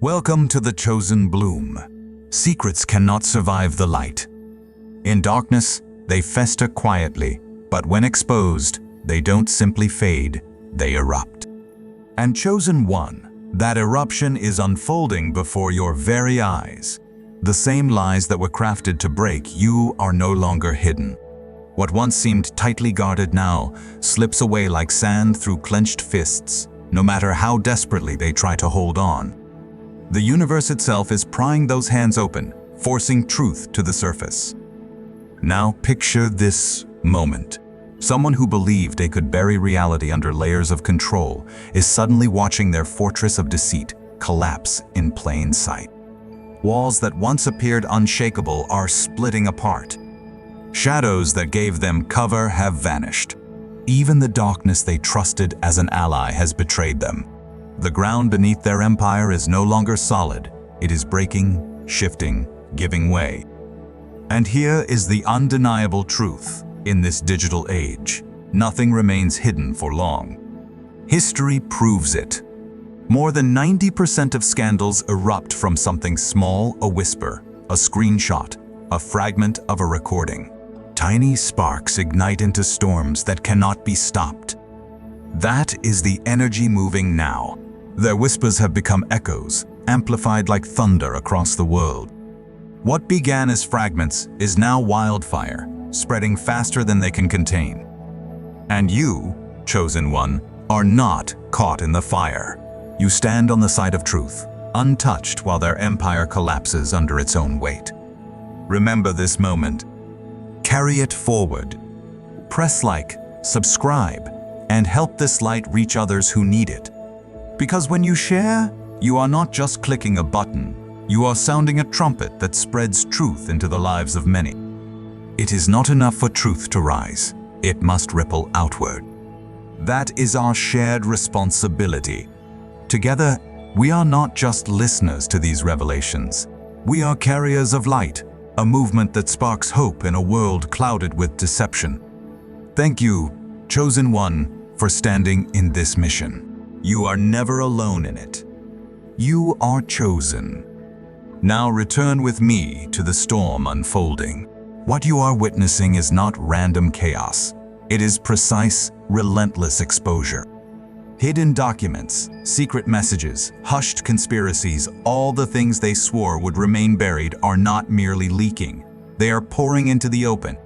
Welcome to the chosen bloom. Secrets cannot survive the light. In darkness, they fester quietly, but when exposed, they don't simply fade, they erupt. And chosen one, that eruption is unfolding before your very eyes. The same lies that were crafted to break you are no longer hidden. What once seemed tightly guarded now slips away like sand through clenched fists, no matter how desperately they try to hold on. The universe itself is prying those hands open, forcing truth to the surface. Now picture this moment. Someone who believed they could bury reality under layers of control is suddenly watching their fortress of deceit collapse in plain sight. Walls that once appeared unshakable are splitting apart. Shadows that gave them cover have vanished. Even the darkness they trusted as an ally has betrayed them. The ground beneath their empire is no longer solid. It is breaking, shifting, giving way. And here is the undeniable truth. In this digital age, nothing remains hidden for long. History proves it. More than 90% of scandals erupt from something small, a whisper, a screenshot, a fragment of a recording. Tiny sparks ignite into storms that cannot be stopped. That is the energy moving now. Their whispers have become echoes, amplified like thunder across the world. What began as fragments is now wildfire, spreading faster than they can contain. And you, chosen one, are not caught in the fire. You stand on the side of truth, untouched while their empire collapses under its own weight. Remember this moment. Carry it forward. Press like, subscribe, and help this light reach others who need it. Because when you share, you are not just clicking a button, you are sounding a trumpet that spreads truth into the lives of many. It is not enough for truth to rise, it must ripple outward. That is our shared responsibility. Together, we are not just listeners to these revelations. We are carriers of light, a movement that sparks hope in a world clouded with deception. Thank you, chosen one, for standing in this mission. You are never alone in it. You are chosen. Now return with me to the storm unfolding. What you are witnessing is not random chaos. It is precise, relentless exposure. Hidden documents, secret messages, hushed conspiracies, all the things they swore would remain buried are not merely leaking. They are pouring into the open.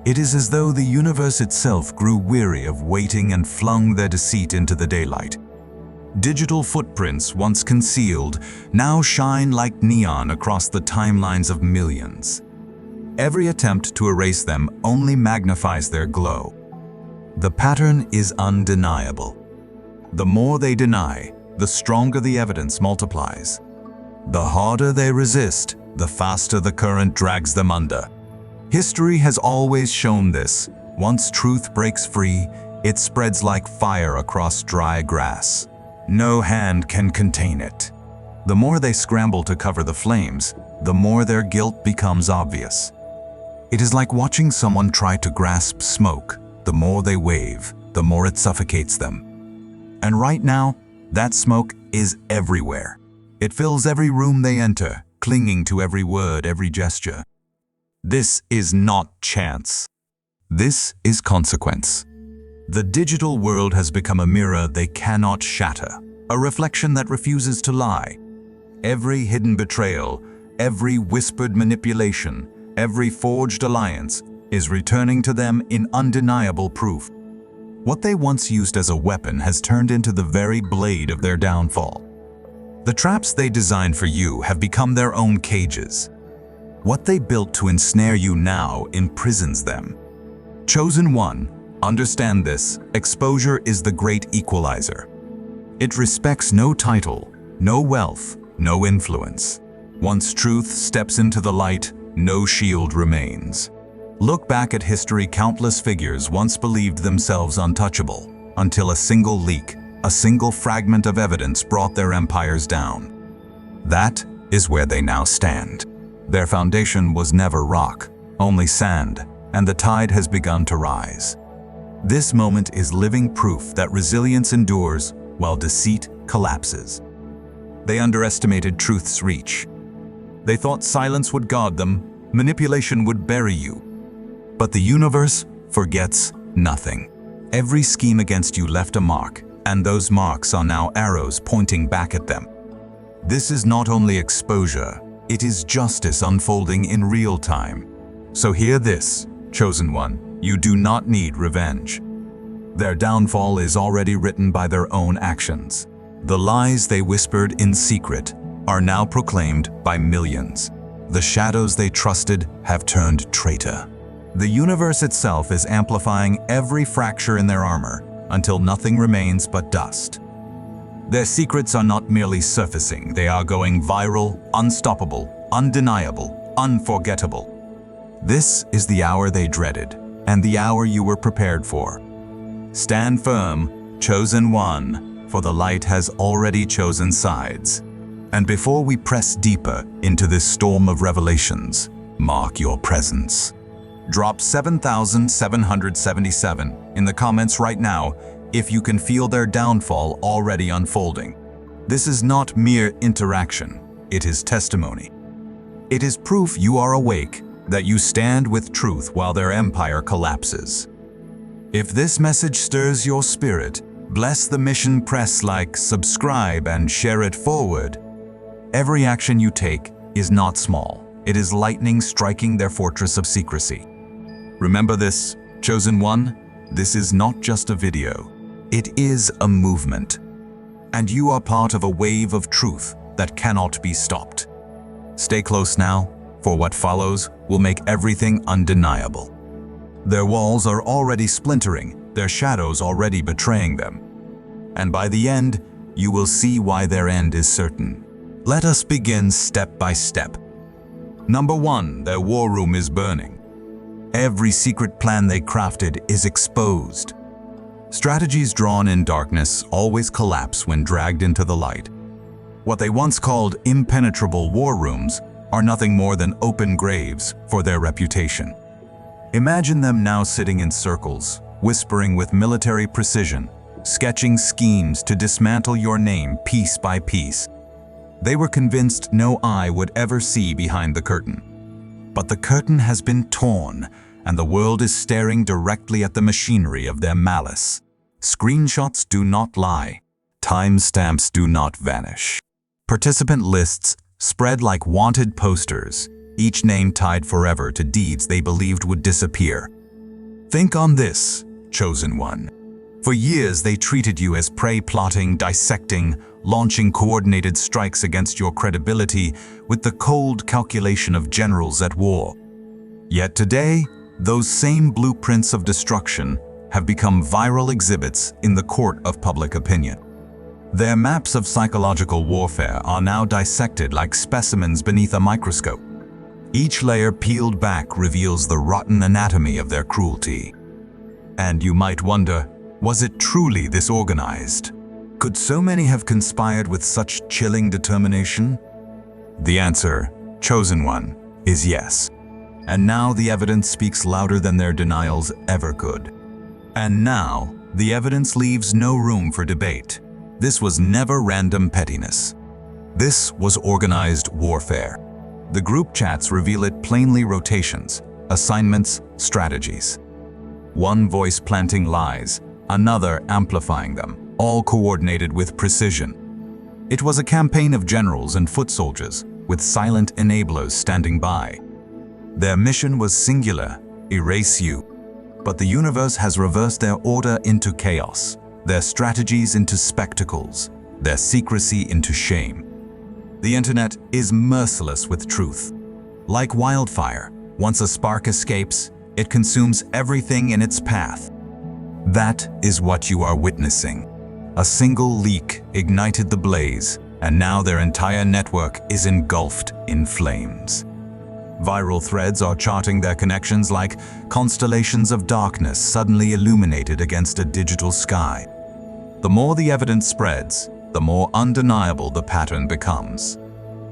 It is as though the universe itself grew weary of waiting and flung their deceit into the daylight. Digital footprints, once concealed, now shine like neon across the timelines of millions. Every attempt to erase them only magnifies their glow. The pattern is undeniable. The more they deny, the stronger the evidence multiplies. The harder they resist, the faster the current drags them under. History has always shown this. Once truth breaks free, it spreads like fire across dry grass. No hand can contain it. The more they scramble to cover the flames, the more their guilt becomes obvious. It is like watching someone try to grasp smoke. The more they wave, the more it suffocates them. And right now, that smoke is everywhere. It fills every room they enter, clinging to every word, every gesture. This is not chance. This is consequence. The digital world has become a mirror they cannot shatter, a reflection that refuses to lie. Every hidden betrayal, every whispered manipulation, every forged alliance is returning to them in undeniable proof. What they once used as a weapon has turned into the very blade of their downfall. The traps they designed for you have become their own cages. What they built to ensnare you now imprisons them. Chosen one, understand this, exposure is the great equalizer. It respects no title, no wealth, no influence. Once truth steps into the light, no shield remains. Look back at history, countless figures once believed themselves untouchable, until a single leak, a single fragment of evidence brought their empires down. That is where they now stand. Their foundation was never rock, only sand, and the tide has begun to rise. This moment is living proof that resilience endures while deceit collapses. They underestimated truth's reach. They thought silence would guard them, manipulation would bury you. But the universe forgets nothing. Every scheme against you left a mark, and those marks are now arrows pointing back at them. This is not only exposure, it is justice unfolding in real time. So hear this, chosen one, you do not need revenge. Their downfall is already written by their own actions. The lies they whispered in secret are now proclaimed by millions. The shadows they trusted have turned traitor. The universe itself is amplifying every fracture in their armor until nothing remains but dust. Their secrets are not merely surfacing, they are going viral, unstoppable, undeniable, unforgettable. This is the hour they dreaded, and the hour you were prepared for. Stand firm, chosen one, for the light has already chosen sides. And before we press deeper into this storm of revelations, mark your presence. Drop 7,777 in the comments right now if you can feel their downfall already unfolding. This is not mere interaction, it is testimony. It is proof you are awake, that you stand with truth while their empire collapses. If this message stirs your spirit, bless the mission, press like, subscribe, and share it forward. Every action you take is not small. It is lightning striking their fortress of secrecy. Remember this, chosen one, this is not just a video. It is a movement. And you are part of a wave of truth that cannot be stopped. Stay close now, for what follows will make everything undeniable. Their walls are already splintering, their shadows already betraying them. And by the end, you will see why their end is certain. Let us begin step by step. Number 1, their war room is burning. Every secret plan they crafted is exposed. Strategies drawn in darkness always collapse when dragged into the light. What they once called impenetrable war rooms are nothing more than open graves for their reputation. Imagine them now sitting in circles, whispering with military precision, sketching schemes to dismantle your name piece by piece. They were convinced no eye would ever see behind the curtain. But the curtain has been torn, and the world is staring directly at the machinery of their malice. Screenshots do not lie. Timestamps do not vanish. Participant lists spread like wanted posters, each name tied forever to deeds they believed would disappear. Think on this, chosen one. For years they treated you as prey, plotting, dissecting, launching coordinated strikes against your credibility with the cold calculation of generals at war. Yet today, those same blueprints of destruction have become viral exhibits in the court of public opinion. Their maps of psychological warfare are now dissected like specimens beneath a microscope. Each layer peeled back reveals the rotten anatomy of their cruelty. And you might wonder, was it truly this organized? Could so many have conspired with such chilling determination? The answer, chosen one, is yes. And now the evidence speaks louder than their denials ever could. And now, the evidence leaves no room for debate. This was never random pettiness. This was organized warfare. The group chats reveal it plainly: rotations, assignments, strategies. One voice planting lies, another amplifying them, all coordinated with precision. It was a campaign of generals and foot soldiers, with silent enablers standing by. Their mission was singular: erase you. But the universe has reversed their order into chaos, their strategies into spectacles, their secrecy into shame. The internet is merciless with truth. Like wildfire, once a spark escapes, it consumes everything in its path. That is what you are witnessing. A single leak ignited the blaze, and now their entire network is engulfed in flames. Viral threads are charting their connections like constellations of darkness suddenly illuminated against a digital sky. The more the evidence spreads, the more undeniable the pattern becomes.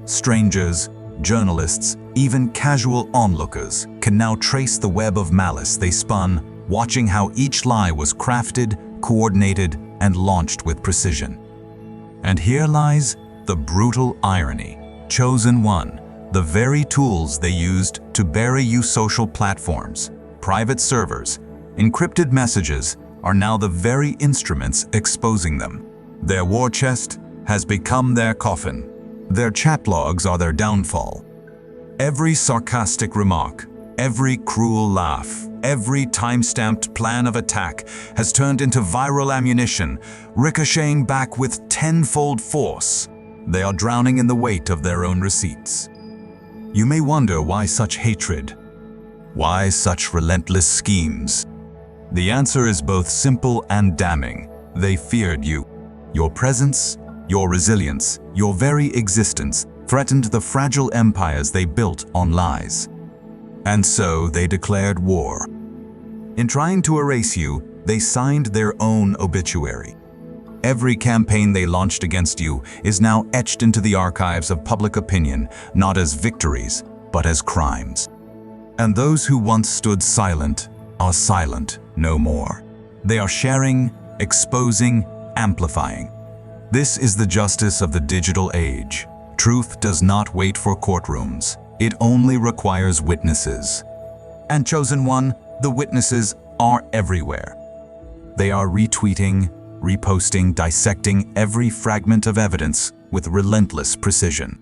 Strangers, journalists, even casual onlookers can now trace the web of malice they spun, watching how each lie was crafted, coordinated, and launched with precision. And here lies The brutal irony. Chosen one, the very tools they used to bury you, social platforms, private servers, encrypted messages, are now the very instruments exposing them. Their war chest has become their coffin. Their chat logs are their downfall. Every sarcastic remark, every cruel laugh, every time-stamped plan of attack has turned into viral ammunition, ricocheting back with tenfold force. They are drowning in the weight of their own receipts. You may wonder why such hatred? Why such relentless schemes? The answer is both simple and damning. They feared you. Your presence, your resilience, your very existence threatened the fragile empires they built on lies. And so they declared war. In trying to erase you, they signed their own obituary. Every campaign they launched against you is now etched into the archives of public opinion, not as victories, but as crimes. And those who once stood silent are silent no more. They are sharing, exposing, amplifying. This is the justice of the digital age. Truth does not wait for courtrooms. It only requires witnesses. And chosen one, the witnesses are everywhere. They are retweeting, reposting, dissecting every fragment of evidence with relentless precision.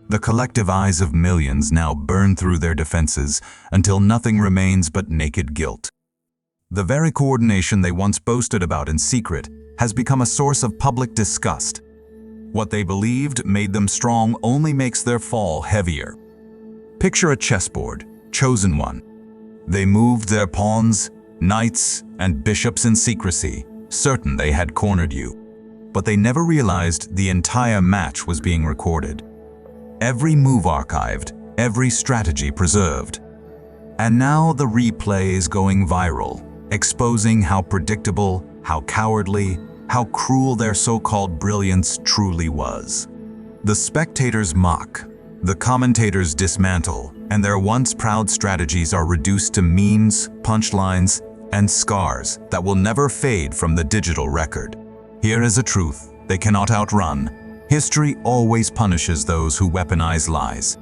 The collective eyes of millions now burn through their defenses until nothing remains but naked guilt. The very coordination they once boasted about in secret has become a source of public disgust. What they believed made them strong only makes their fall heavier. Picture a chessboard, chosen one. They moved their pawns, knights, and bishops in secrecy, certain they had cornered you. But they never realized the entire match was being recorded. Every move archived, every strategy preserved. And now the replay is going viral, exposing how predictable, how cowardly, how cruel their so-called brilliance truly was. The spectators mock, the commentators dismantle, and their once proud strategies are reduced to memes, punchlines, and scars that will never fade from the digital record. Here is a truth they cannot outrun. History always punishes those who weaponize lies.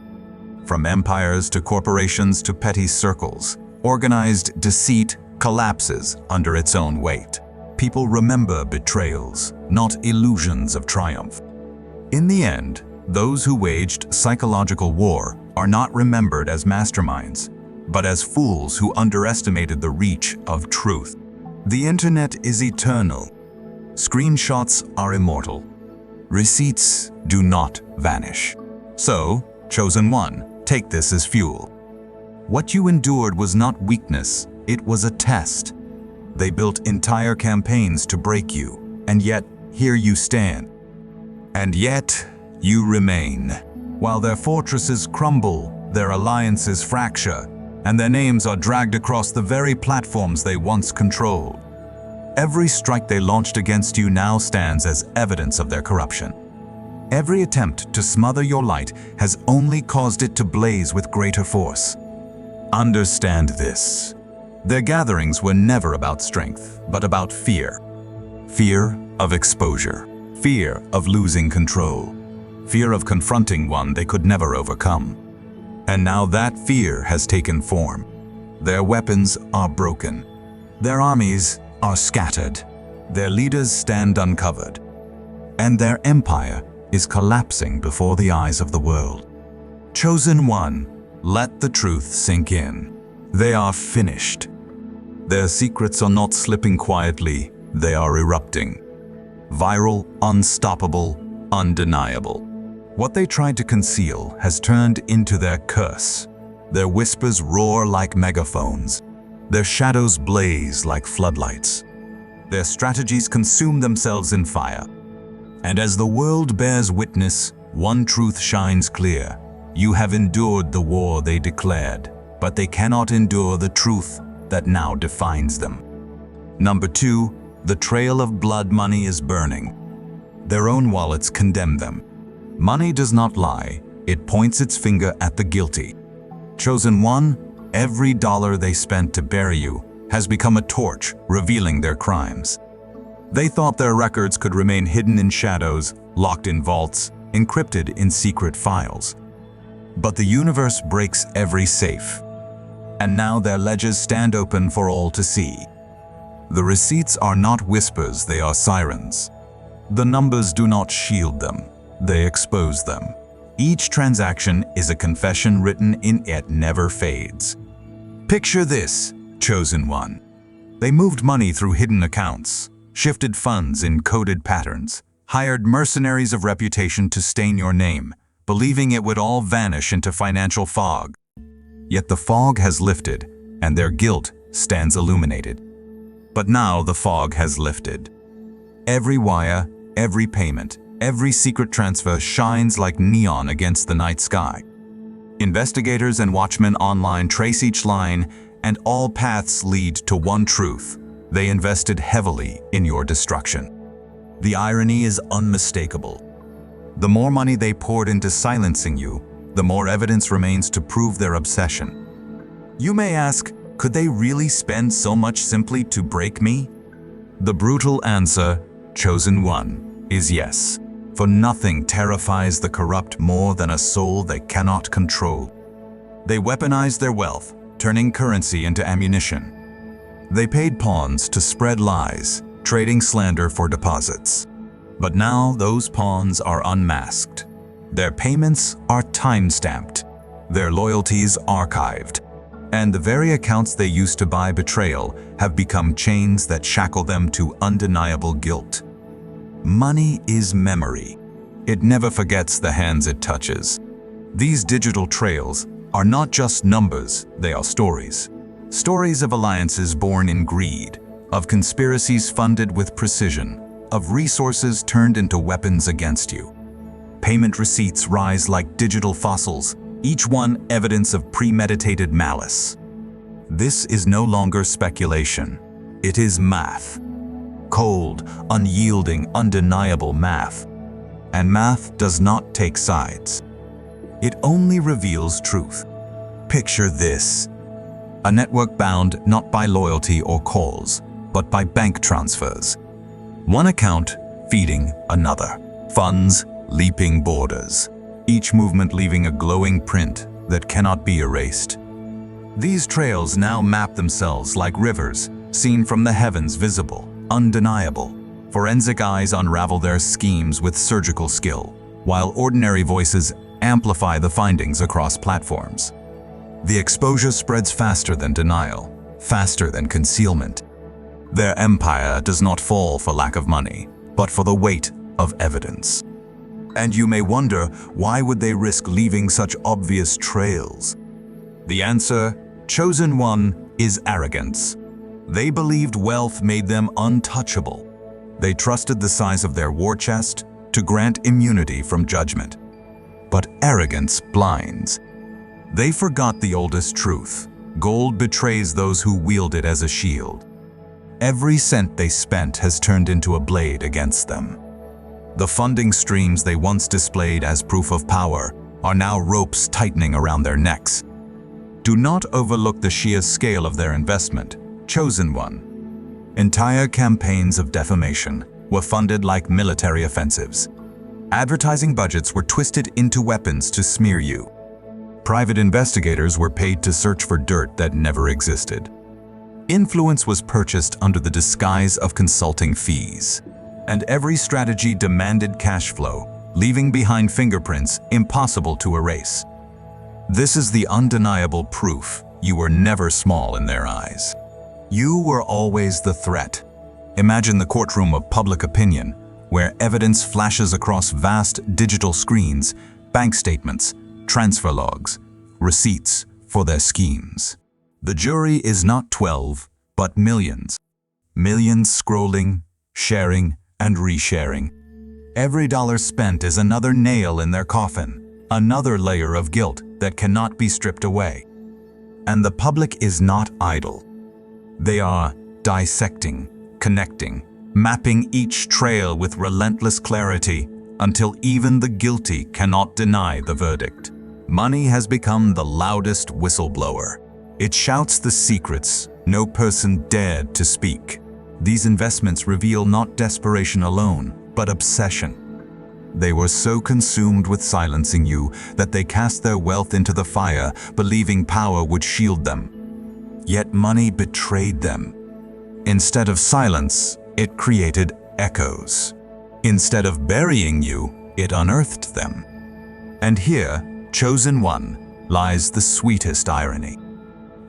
From empires to corporations to petty circles, organized deceit collapses under its own weight. People remember betrayals, not illusions of triumph. In the end, those who waged psychological war are not remembered as masterminds, but as fools who underestimated the reach of truth. The internet is eternal. Screenshots are immortal. Receipts do not vanish. So, chosen one, take this as fuel. What you endured was not weakness, it was a test. They built entire campaigns to break you, and yet here you stand. And yet you remain. While their fortresses crumble, their alliances fracture, and their names are dragged across the very platforms they once controlled. Every strike they launched against you now stands as evidence of their corruption. Every attempt to smother your light has only caused it to blaze with greater force. Understand this. Their gatherings were never about strength, but about fear. Fear of exposure. Fear of losing control. Fear of confronting one they could never overcome. And now that fear has taken form. Their weapons are broken. Their armies are scattered. Their leaders stand uncovered. And their empire is collapsing before the eyes of the world. Chosen one, let the truth sink in. They are finished. Their secrets are not slipping quietly, they are erupting. Viral, unstoppable, undeniable. What they tried to conceal has turned into their curse. Their whispers roar like megaphones. Their shadows blaze like floodlights. Their strategies consume themselves in fire. And as the world bears witness, one truth shines clear. You have endured the war they declared, but they cannot endure the truth that now defines them. Number 2, the trail of blood money is burning. Their own wallets condemn them. Money does not lie, it points its finger at the guilty. Chosen one, every dollar they spent to bury you has become a torch revealing their crimes. They thought their records could remain hidden in shadows, locked in vaults, encrypted in secret files. But the universe breaks every safe, and now their ledgers stand open for all to see. The receipts are not whispers, they are sirens. The numbers do not shield them, they expose them. Each transaction is a confession written in it never fades. Picture this, chosen one. They moved money through hidden accounts, shifted funds in coded patterns, hired mercenaries of reputation to stain your name, believing it would all vanish into financial fog. Yet the fog has lifted, and their guilt stands illuminated. But now the fog has lifted. Every wire, every payment, every secret transfer shines like neon against the night sky. Investigators and watchmen online trace each line, and all paths lead to one truth: they invested heavily in your destruction. The irony is unmistakable. The more money they poured into silencing you, the more evidence remains to prove their obsession. You may ask, could they really spend so much simply to break me? The brutal answer, chosen one, is yes. For nothing terrifies the corrupt more than a soul they cannot control. They weaponized their wealth, turning currency into ammunition. They paid pawns to spread lies, trading slander for deposits. But now those pawns are unmasked. Their payments are time-stamped, their loyalties archived, and the very accounts they used to buy betrayal have become chains that shackle them to undeniable guilt. Money is memory. It never forgets the hands it touches. These digital trails are not just numbers, they are stories. Stories of alliances born in greed, of conspiracies funded with precision, of resources turned into weapons against you. Payment receipts rise like digital fossils, each one evidence of premeditated malice. This is no longer speculation. It is math. Cold, unyielding, undeniable math. And math does not take sides. It only reveals truth. Picture this: a network bound not by loyalty or calls, but by bank transfers. One account feeding another. Funds leaping borders. Each movement leaving a glowing print that cannot be erased. These trails now map themselves like rivers, seen from the heavens, visible, undeniable. Forensic eyes unravel their schemes with surgical skill, while ordinary voices amplify the findings across platforms. The exposure spreads faster than denial, faster than concealment. Their empire does not fall for lack of money, but for the weight of evidence. And you may wonder, why would they risk leaving such obvious trails? The answer, chosen one, is arrogance. They believed wealth made them untouchable. They trusted the size of their war chest to grant immunity from judgment. But arrogance blinds. They forgot the oldest truth: gold betrays those who wield it as a shield. Every cent they spent has turned into a blade against them. The funding streams they once displayed as proof of power are now ropes tightening around their necks. Do not overlook the sheer scale of their investment, chosen one. Entire campaigns of defamation were funded like military offensives. Advertising budgets were twisted into weapons to smear you. Private investigators were paid to search for dirt that never existed. Influence was purchased under the disguise of consulting fees. And every strategy demanded cash flow, leaving behind fingerprints impossible to erase. This is the undeniable proof you were never small in their eyes. You were always the threat. Imagine the courtroom of public opinion, where evidence flashes across vast digital screens, bank statements, transfer logs, receipts for their schemes. The jury is not 12, but millions. Millions scrolling, sharing, and resharing. Every dollar spent is another nail in their coffin, another layer of guilt that cannot be stripped away. And the public is not idle. They are dissecting, connecting, mapping each trail with relentless clarity until even the guilty cannot deny the verdict. Money has become the loudest whistleblower. It shouts the secrets no person dared to speak. These investments reveal not desperation alone, but obsession. They were so consumed with silencing you that they cast their wealth into the fire, believing power would shield them. Yet money betrayed them. Instead of silence, it created echoes. Instead of burying you, it unearthed them. And here, chosen one, lies the sweetest irony.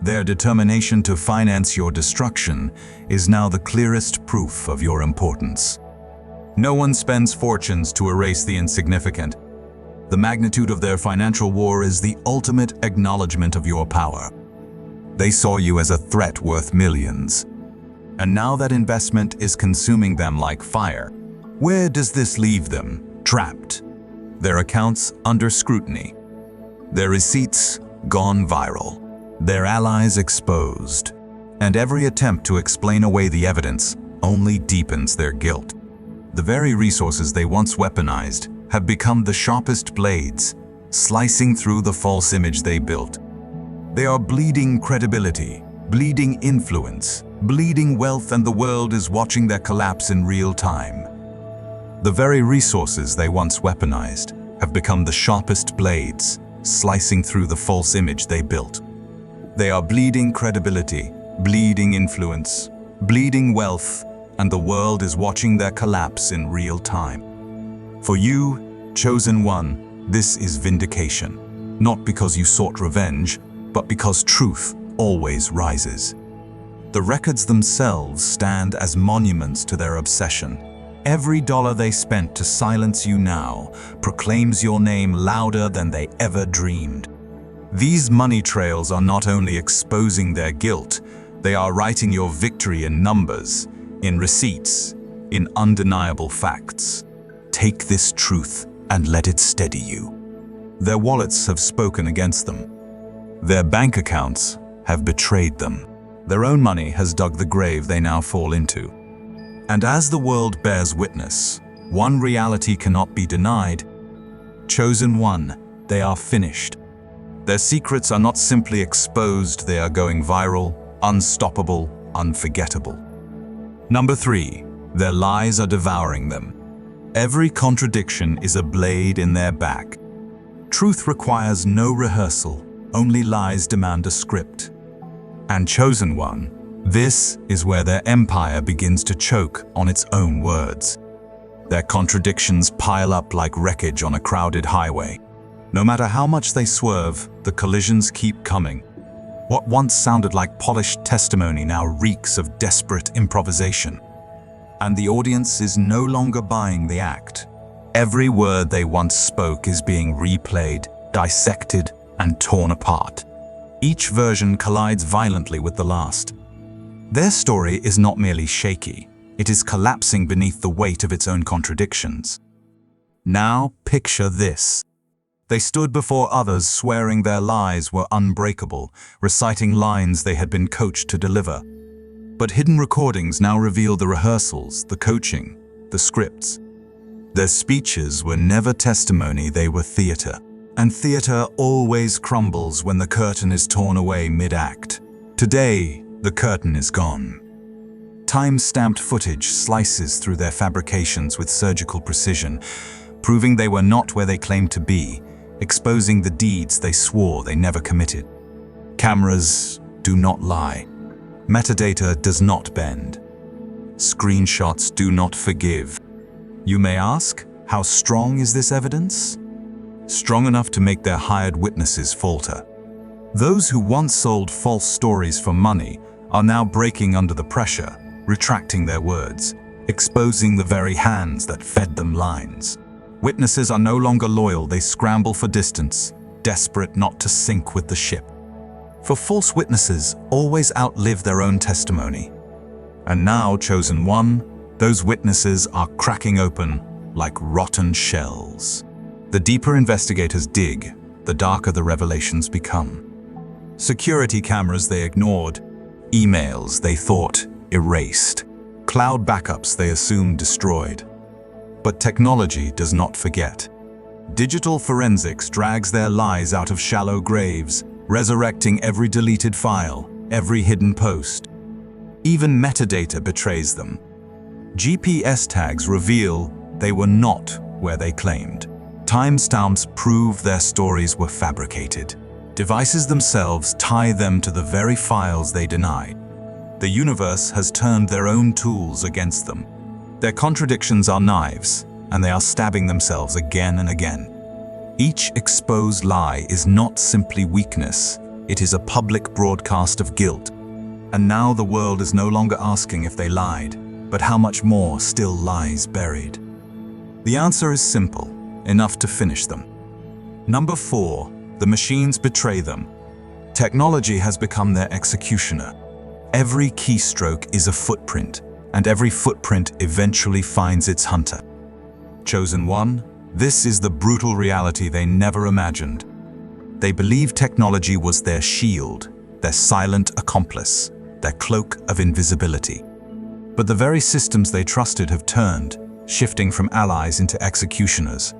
Their determination to finance your destruction is now the clearest proof of your importance. No one spends fortunes to erase the insignificant. The magnitude of their financial war is the ultimate acknowledgement of your power. They saw you as a threat worth millions. And now that investment is consuming them like fire. Where does this leave them? Trapped. Their accounts under scrutiny. Their receipts gone viral. Their allies exposed. And every attempt to explain away the evidence only deepens their guilt. The very resources they once weaponized have become the sharpest blades, slicing through the false image they built. They are bleeding credibility, bleeding influence, bleeding wealth, and the world is watching their collapse in real time. The very resources they once weaponized have become the sharpest blades, slicing through the false image they built. They are bleeding credibility, bleeding influence, bleeding wealth, and the world is watching their collapse in real time. For you, chosen one, this is vindication. Not because you sought revenge, but because truth always rises. The records themselves stand as monuments to their obsession. Every dollar they spent to silence you now proclaims your name louder than they ever dreamed. These money trails are not only exposing their guilt, they are writing your victory in numbers, in receipts, in undeniable facts. Take this truth and let it steady you. Their wallets have spoken against them. Their bank accounts have betrayed them. Their own money has dug the grave they now fall into. And as the world bears witness, one reality cannot be denied. Chosen one, they are finished. Their secrets are not simply exposed, they are going viral, unstoppable, unforgettable. Number 3, their lies are devouring them. Every contradiction is a blade in their back. Truth requires no rehearsal, only lies demand a script. And chosen one, this is where their empire begins to choke on its own words. Their contradictions pile up like wreckage on a crowded highway. No matter how much they swerve, the collisions keep coming. What once sounded like polished testimony now reeks of desperate improvisation. And the audience is no longer buying the act. Every word they once spoke is being replayed, dissected, and torn apart. Each version collides violently with the last. Their story is not merely shaky, it is collapsing beneath the weight of its own contradictions. Now picture this. They stood before others swearing their lies were unbreakable, reciting lines they had been coached to deliver. But hidden recordings now reveal the rehearsals, the coaching, the scripts. Their speeches were never testimony, they were theater. And theater always crumbles when the curtain is torn away mid-act. Today, the curtain is gone. Time-stamped footage slices through their fabrications with surgical precision, proving they were not where they claimed to be, exposing the deeds they swore they never committed. Cameras do not lie. Metadata does not bend. Screenshots do not forgive. You may ask, how strong is this evidence? Strong enough to make their hired witnesses falter. Those who once sold false stories for money are now breaking under the pressure, retracting their words, exposing the very hands that fed them lines. Witnesses are no longer loyal, they scramble for distance, desperate not to sink with the ship. For false witnesses always outlive their own testimony. And now, chosen one, those witnesses are cracking open like rotten shells. The deeper investigators dig, the darker the revelations become. Security cameras they ignored, emails they thought erased, cloud backups they assumed destroyed. But technology does not forget. Digital forensics drags their lies out of shallow graves, resurrecting every deleted file, every hidden post. Even metadata betrays them. GPS tags reveal they were not where they claimed. Timestamps prove their stories were fabricated. Devices themselves tie them to the very files they denied. The universe has turned their own tools against them. Their contradictions are knives, and they are stabbing themselves again and again. Each exposed lie is not simply weakness, it is a public broadcast of guilt. And now the world is no longer asking if they lied, but how much more still lies buried. The answer is simple, enough to finish them. Number 4, the machines betray them. Technology has become their executioner. Every keystroke is a footprint, and every footprint eventually finds its hunter. Chosen one, this is the brutal reality they never imagined. They believed technology was their shield, their silent accomplice, their cloak of invisibility. But the very systems they trusted have turned, shifting from allies into executioners.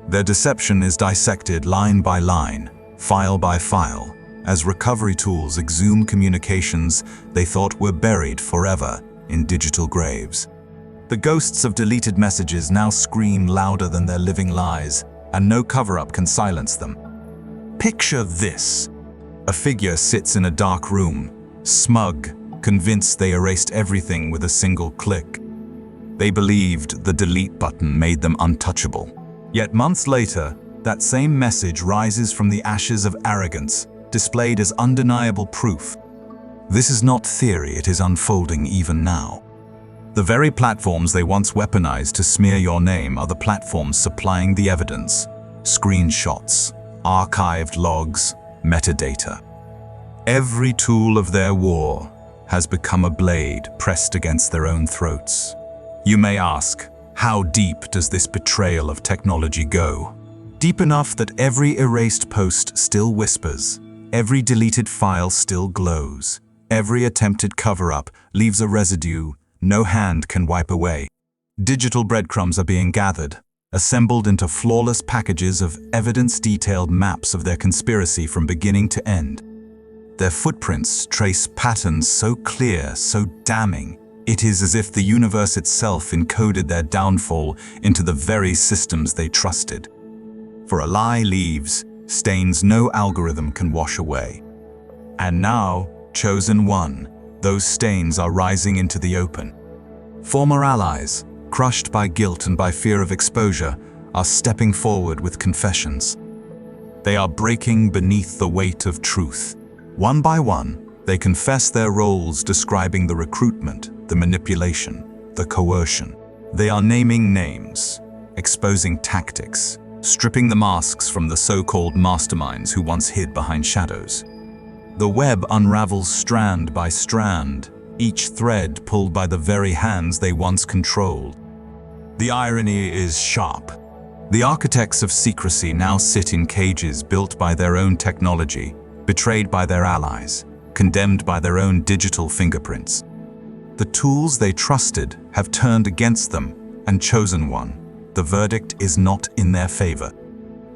Their deception is dissected line by line, file by file, as recovery tools exhume communications they thought were buried forever in digital graves. The ghosts of deleted messages now scream louder than their living lies, and no cover-up can silence them. Picture this. A figure sits in a dark room, smug, convinced they erased everything with a single click. They believed the delete button made them untouchable. Yet months later, that same message rises from the ashes of arrogance, displayed as undeniable proof. This is not theory, it is unfolding even now. The very platforms they once weaponized to smear your name are the platforms supplying the evidence: screenshots, archived logs, metadata. Every tool of their war has become a blade pressed against their own throats. You may ask, how deep does this betrayal of technology go? Deep enough that every erased post still whispers, every deleted file still glows, every attempted cover-up leaves a residue no hand can wipe away. Digital breadcrumbs are being gathered, assembled into flawless packages of evidence-detailed maps of their conspiracy from beginning to end. Their footprints trace patterns so clear, so damning, it is as if the universe itself encoded their downfall into the very systems they trusted. For a lie leaves stains no algorithm can wash away. And now, chosen one, those stains are rising into the open. Former allies, crushed by guilt and by fear of exposure, are stepping forward with confessions. They are breaking beneath the weight of truth. One by one, they confess their roles describing the recruitment, the manipulation, the coercion. They are naming names, exposing tactics, stripping the masks from the so-called masterminds who once hid behind shadows. The web unravels strand by strand, each thread pulled by the very hands they once controlled. The irony is sharp. The architects of secrecy now sit in cages built by their own technology, betrayed by their allies, condemned by their own digital fingerprints. The tools they trusted have turned against them and chosen one. The verdict is not in their favor.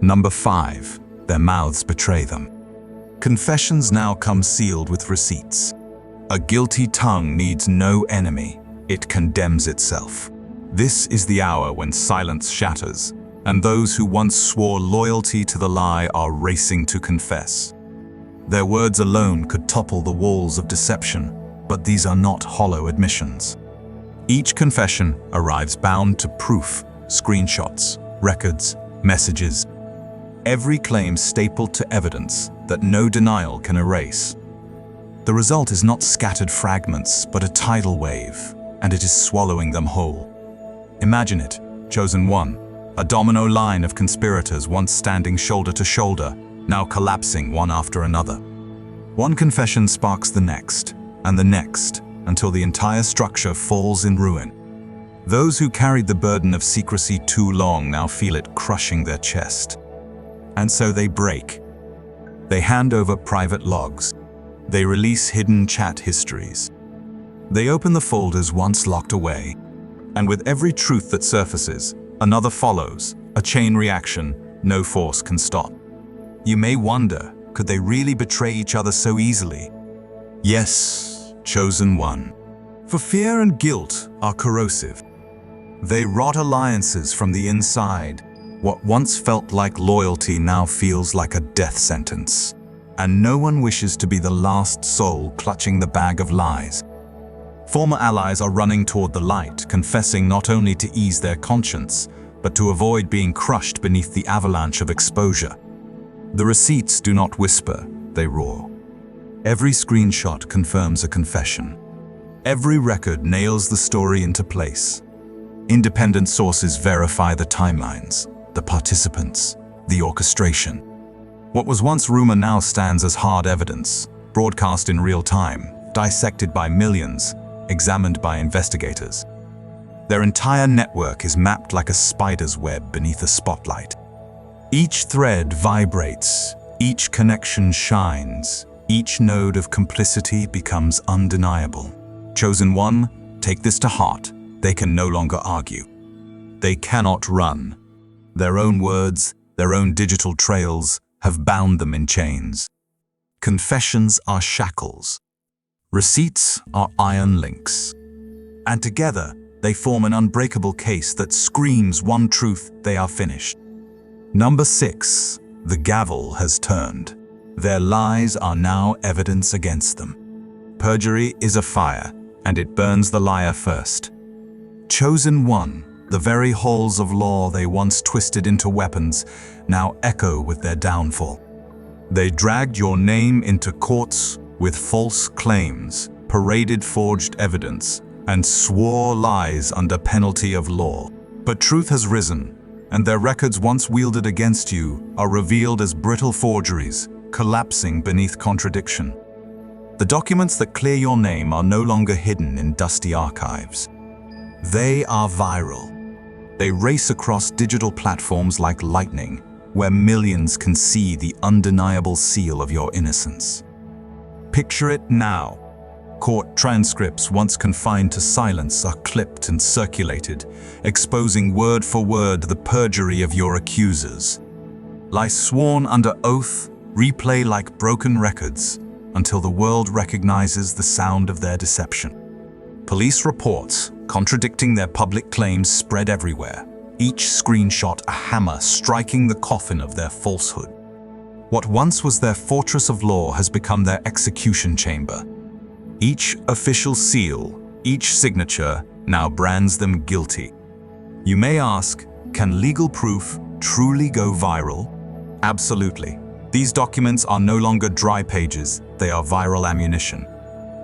Number 5, their mouths betray them. Confessions now come sealed with receipts. A guilty tongue needs no enemy, it condemns itself. This is the hour when silence shatters, and those who once swore loyalty to the lie are racing to confess. Their words alone could topple the walls of deception, but these are not hollow admissions. Each confession arrives bound to proof, screenshots, records, messages. Every claim stapled to evidence that no denial can erase. The result is not scattered fragments, but a tidal wave, and it is swallowing them whole. Imagine it, chosen one, a domino line of conspirators once standing shoulder to shoulder, now collapsing one after another. One confession sparks the next, and the next, until the entire structure falls in ruin. Those who carried the burden of secrecy too long now feel it crushing their chest. And so they break. They hand over private logs. They release hidden chat histories. They open the folders once locked away. And with every truth that surfaces, another follows, a chain reaction no force can stop. You may wonder, could they really betray each other so easily? Yes, chosen one. For fear and guilt are corrosive. They rot alliances from the inside. What once felt like loyalty now feels like a death sentence. And no one wishes to be the last soul clutching the bag of lies. Former allies are running toward the light, confessing not only to ease their conscience, but to avoid being crushed beneath the avalanche of exposure. The receipts do not whisper, they roar. Every screenshot confirms a confession. Every record nails the story into place. Independent sources verify the timelines, the participants, the orchestration. What was once rumor now stands as hard evidence, broadcast in real time, dissected by millions, examined by investigators. Their entire network is mapped like a spider's web beneath a spotlight. Each thread vibrates, each connection shines, each node of complicity becomes undeniable. Chosen one, take this to heart. They can no longer argue. They cannot run. Their own words, their own digital trails, have bound them in chains. Confessions are shackles. Receipts are iron links. And together, they form an unbreakable case that screams one truth: they are finished. Number 6. The gavel has turned. Their lies are now evidence against them. Perjury is a fire, and it burns the liar first. Chosen one, the very halls of law they once twisted into weapons, now echo with their downfall. They dragged your name into courts with false claims, paraded forged evidence, and swore lies under penalty of law. But truth has risen, and their records once wielded against you are revealed as brittle forgeries, collapsing beneath contradiction. The documents that clear your name are no longer hidden in dusty archives. They are viral. They race across digital platforms like lightning, where millions can see the undeniable seal of your innocence. Picture it now. Court transcripts once confined to silence are clipped and circulated, exposing word for word the perjury of your accusers. Lie sworn under oath, replay like broken records, until the world recognizes the sound of their deception. Police reports contradicting their public claims spread everywhere, each screenshot a hammer striking the coffin of their falsehood. What once was their fortress of law has become their execution chamber. Each official seal, each signature, now brands them guilty. You may ask, can legal proof truly go viral? Absolutely. These documents are no longer dry pages, they are viral ammunition.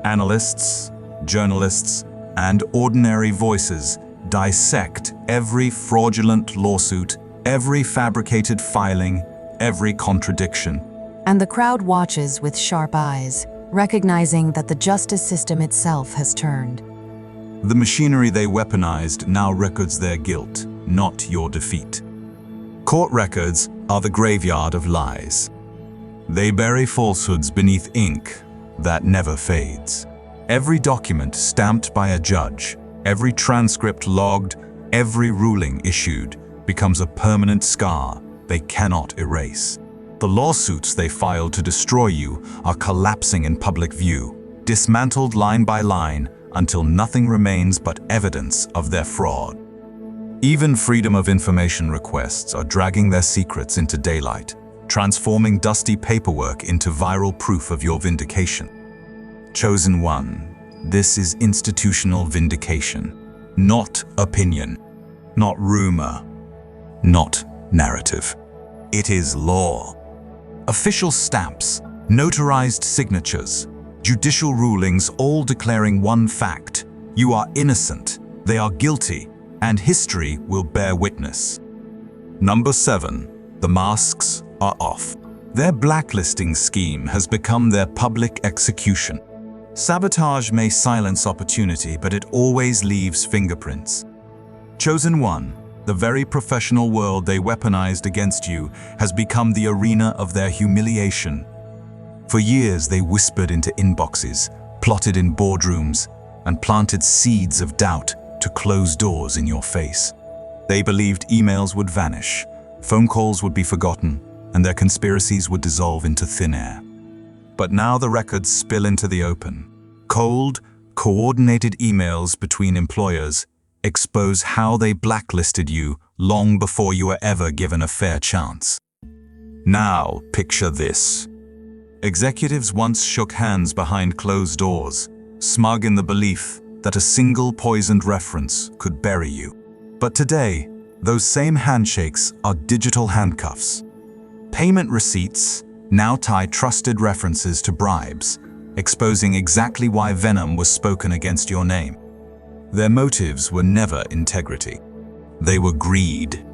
Analysts, journalists, and ordinary voices dissect every fraudulent lawsuit, every fabricated filing, every contradiction. And the crowd watches with sharp eyes, recognizing that the justice system itself has turned. The machinery they weaponized now records their guilt, not your defeat. Court records are the graveyard of lies. They bury falsehoods beneath ink that never fades. Every document stamped by a judge, every transcript logged, every ruling issued becomes a permanent scar they cannot erase. The lawsuits they filed to destroy you are collapsing in public view, dismantled line by line until nothing remains but evidence of their fraud. Even freedom of information requests are dragging their secrets into daylight, transforming dusty paperwork into viral proof of your vindication. Chosen one, this is institutional vindication, not opinion, not rumor, not narrative. It is law. Official stamps, notarized signatures, judicial rulings all declaring one fact: you are innocent, they are guilty, and history will bear witness. Number 7. The masks are off. Their blacklisting scheme has become their public execution. Sabotage may silence opportunity, but it always leaves fingerprints. Chosen one, the very professional world they weaponized against you has become the arena of their humiliation. For years they whispered into inboxes, plotted in boardrooms, and planted seeds of doubt to close doors in your face. They believed emails would vanish, phone calls would be forgotten, and their conspiracies would dissolve into thin air. But now the records spill into the open. Cold, coordinated emails between employers, expose how they blacklisted you long before you were ever given a fair chance. Now, picture this. Executives once shook hands behind closed doors, smug in the belief that a single poisoned reference could bury you. But today, those same handshakes are digital handcuffs. Payment receipts now tie trusted references to bribes, exposing exactly why venom was spoken against your name. Their motives were never integrity. They were greed.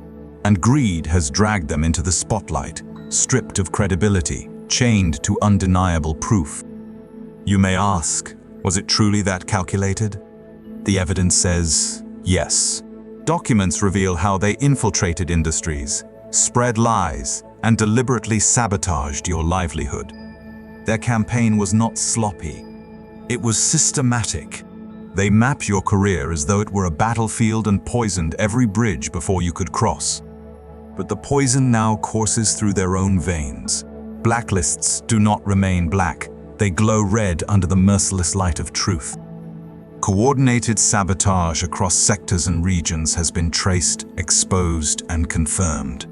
And greed has dragged them into the spotlight, stripped of credibility, chained to undeniable proof. You may ask, was it truly that calculated? The evidence says yes. Documents reveal how they infiltrated industries, spread lies, and deliberately sabotaged your livelihood. Their campaign was not sloppy. It was systematic. They mapped your career as though it were a battlefield and poisoned every bridge before you could cross. But the poison now courses through their own veins. Blacklists do not remain black. They glow red under the merciless light of truth. Coordinated sabotage across sectors and regions has been traced, exposed, and confirmed.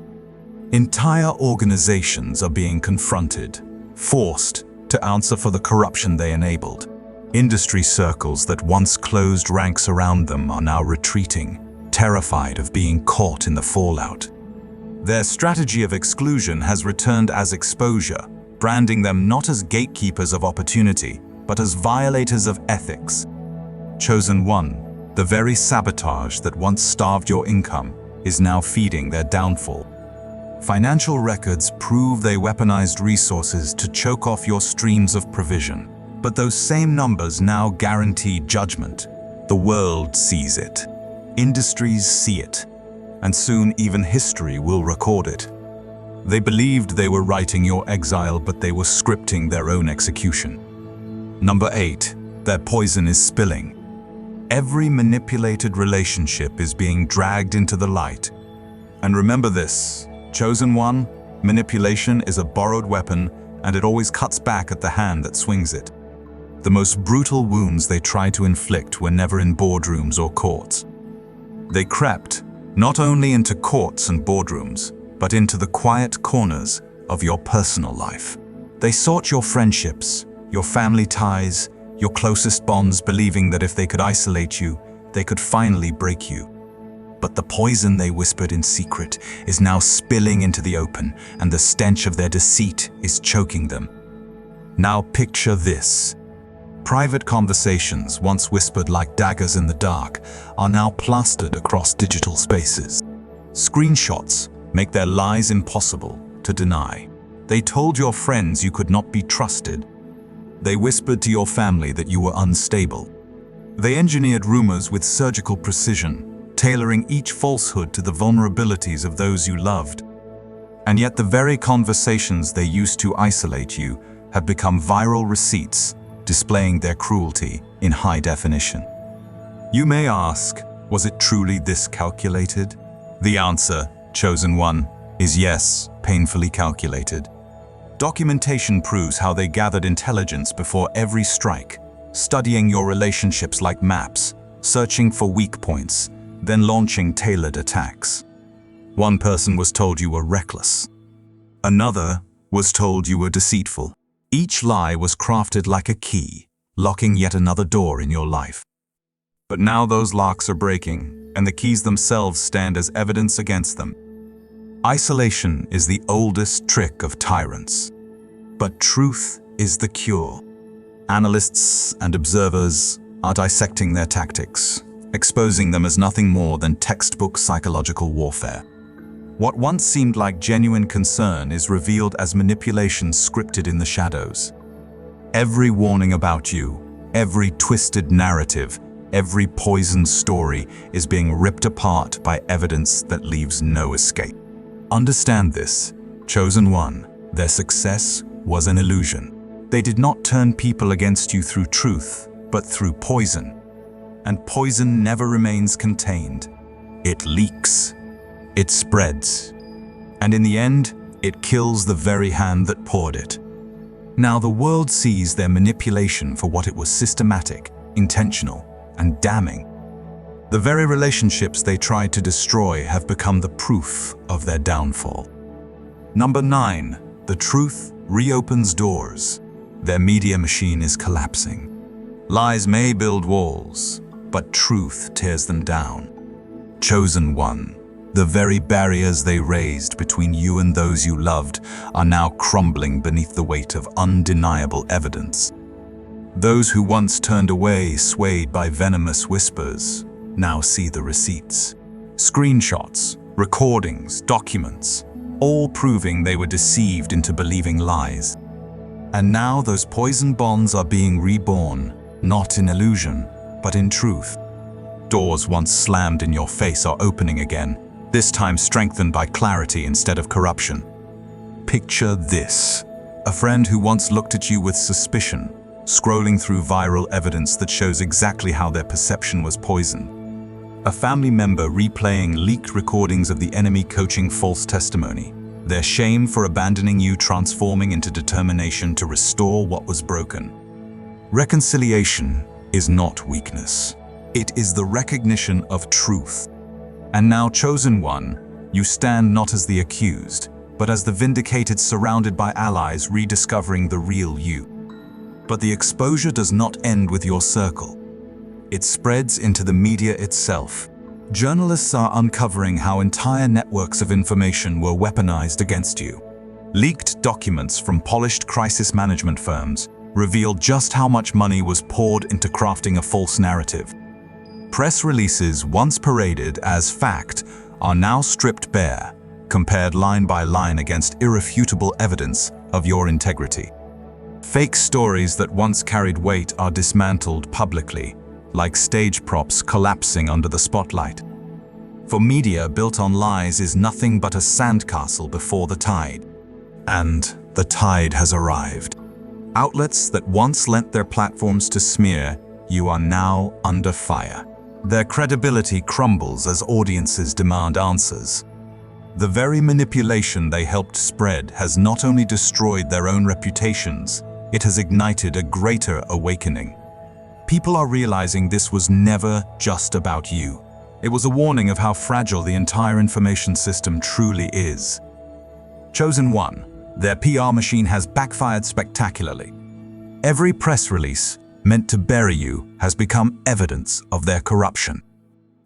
Entire organizations are being confronted, forced to answer for the corruption they enabled. Industry circles that once closed ranks around them are now retreating, terrified of being caught in the fallout. Their strategy of exclusion has returned as exposure, branding them not as gatekeepers of opportunity, but as violators of ethics. Chosen one, the very sabotage that once starved your income, is now feeding their downfall. Financial records prove they weaponized resources to choke off your streams of provision. But those same numbers now guarantee judgment. The world sees it. Industries see it. And soon even history will record it. They believed they were writing your exile, but they were scripting their own execution. Number 8. Their poison is spilling. Every manipulated relationship is being dragged into the light. And remember this, chosen one, manipulation is a borrowed weapon, and it always cuts back at the hand that swings it. The most brutal wounds they tried to inflict were never in boardrooms or courts. They crept not only into courts and boardrooms, but into the quiet corners of your personal life. They sought your friendships, your family ties, your closest bonds, believing that if they could isolate you, they could finally break you. But the poison they whispered in secret is now spilling into the open, and the stench of their deceit is choking them. Now picture this. Private conversations, once whispered like daggers in the dark, are now plastered across digital spaces. Screenshots make their lies impossible to deny. They told your friends you could not be trusted. They whispered to your family that you were unstable. They engineered rumors with surgical precision, tailoring each falsehood to the vulnerabilities of those you loved. And yet the very conversations they used to isolate you have become viral receipts, displaying their cruelty in high definition. You may ask, was it truly this calculated? The answer, chosen one, is yes, painfully calculated. Documentation proves how they gathered intelligence before every strike, studying your relationships like maps, searching for weak points, then launching tailored attacks. One person was told you were reckless. Another was told you were deceitful. Each lie was crafted like a key, locking yet another door in your life. But now those locks are breaking, and the keys themselves stand as evidence against them. Isolation is the oldest trick of tyrants. But truth is the cure. Analysts and observers are dissecting their tactics, exposing them as nothing more than textbook psychological warfare. What once seemed like genuine concern is revealed as manipulation scripted in the shadows. Every warning about you, every twisted narrative, every poisoned story is being ripped apart by evidence that leaves no escape. Understand this, chosen one, their success was an illusion. They did not turn people against you through truth, but through poison. And poison never remains contained. It leaks. It spreads. And in the end, it kills the very hand that poured it. Now the world sees their manipulation for what it was: systematic, intentional, and damning. The very relationships they tried to destroy have become the proof of their downfall. Number 9. The truth reopens doors. Their media machine is collapsing. Lies may build walls, but truth tears them down. Chosen one. The very barriers they raised between you and those you loved are now crumbling beneath the weight of undeniable evidence. Those who once turned away, swayed by venomous whispers, now see the receipts. Screenshots, recordings, documents, all proving they were deceived into believing lies. And now those poison bonds are being reborn, not in illusion, but in truth. Doors once slammed in your face are opening again, this time strengthened by clarity instead of corruption. Picture this: a friend who once looked at you with suspicion, scrolling through viral evidence that shows exactly how their perception was poisoned. A family member replaying leaked recordings of the enemy coaching false testimony, their shame for abandoning you transforming into determination to restore what was broken. Reconciliation is not weakness. It is the recognition of truth. And now, chosen one, you stand not as the accused, but as the vindicated, surrounded by allies rediscovering the real you. But the exposure does not end with your circle. It spreads into the media itself. Journalists are uncovering how entire networks of information were weaponized against you. Leaked documents from polished crisis management firms reveal just how much money was poured into crafting a false narrative. Press releases once paraded as fact are now stripped bare, compared line by line against irrefutable evidence of your integrity. Fake stories that once carried weight are dismantled publicly, like stage props collapsing under the spotlight. For media built on lies is nothing but a sandcastle before the tide. And the tide has arrived. Outlets that once lent their platforms to smear you are now under fire. Their credibility crumbles as audiences demand answers. The very manipulation they helped spread has not only destroyed their own reputations, it has ignited a greater awakening. People are realizing this was never just about you. It was a warning of how fragile the entire information system truly is. Chosen one, their PR machine has backfired spectacularly. Every press release meant to bury you has become evidence of their corruption.